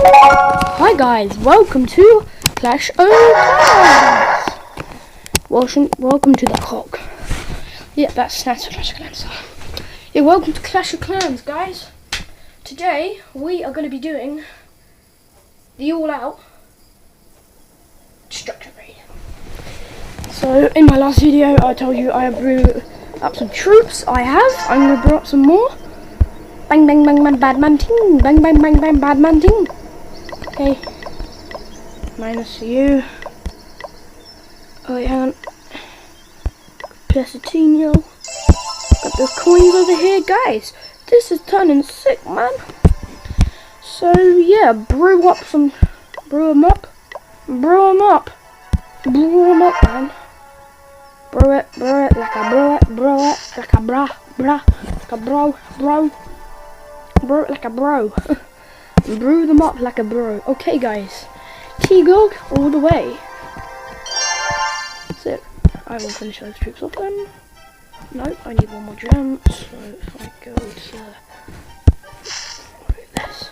Hi guys, welcome to Clash of Clans. Welcome to the cock. Yeah, that's Clash of Clans. Yeah, welcome to Clash of Clans, guys. Today we are going to be doing the all-out destruction raid. So in my last video, I told you I blew up some troops. I'm going to blow up some more. Bang bang bang bang bad man ting. Bang bang bang bang bad man ting. Okay. Minus you. Oh wait, hang on. Pesatino. Got the coins over here, guys. This is turning sick, man. So yeah, brew up, man. Brew 'em up, man. Brew it like a brew it like a bro. Brew it like a bro. Brew them up like a bro. Okay, guys. T-Gog all the way. That's it. I will finish those troops off then. Nope, I need one more gem. So if I go to this.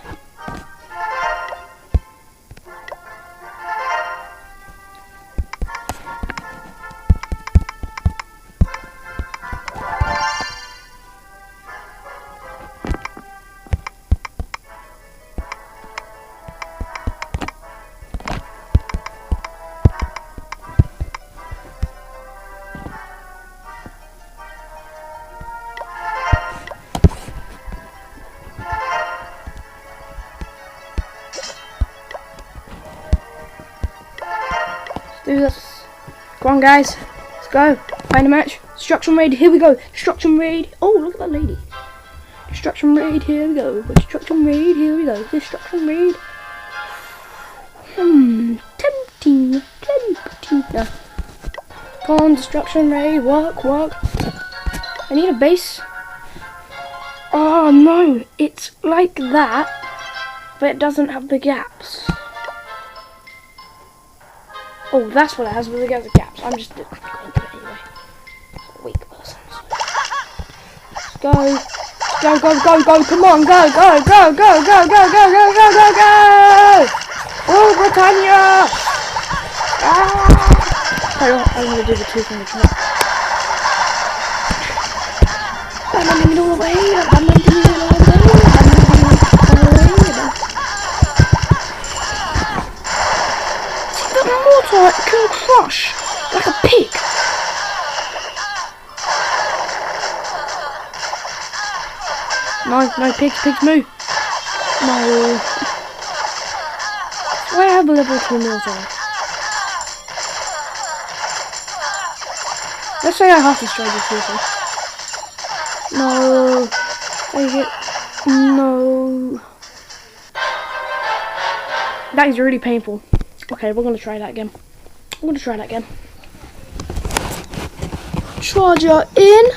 Do this. Go on, guys. Let's go. Find a match. Destruction raid. Here we go. Destruction raid. Oh, look at that lady. Destruction raid. Here we go. Destruction raid. Here we go. Destruction raid. Tempting. No. Come on, destruction raid. Work. I need a base. Oh no, it's like that, but it doesn't have the gaps. Oh, that's what it has, but it has the gaps. I'm just going to do it anyway. Weak person. Go. Come on, go. Oh, Britannia! I'm going to do the two from the top. Batman all the way. It can crush like a pig. No, pigs move. No. Why have a level 2 military? Let's say I have to destroy this vehicle. No. Take it. No. That is really painful. Okay, we're going to try that again. Charger in.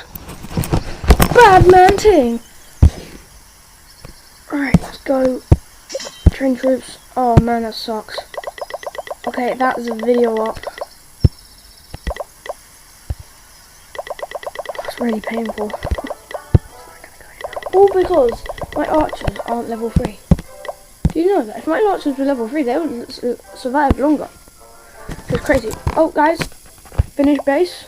Badman ting. Alright, let's go. Train troops. Oh man, that sucks. Okay, that's a video up. It's really painful. All because my archers aren't level 3. Do you know that? If my archers were level 3, they would survive longer. It's crazy. Oh, guys. Finish base.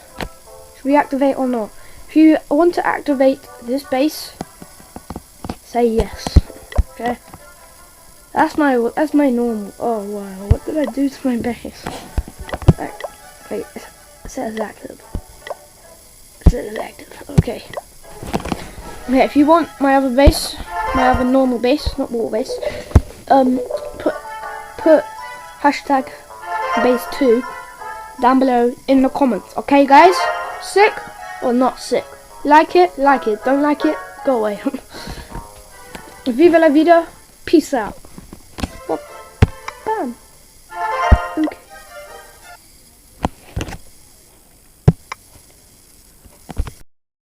Should we activate or not? If you want to activate this base, say yes. Okay? That's my normal. Oh, wow. What did I do to my base? Wait. Set as active. Okay. Okay, if you want my other base, my other normal base, not wall base, put hashtag base 2 down below in the comments. Okay, guys? Sick or not sick? Like it. Don't like it, go away. Viva la vida. Peace out. Well, bam.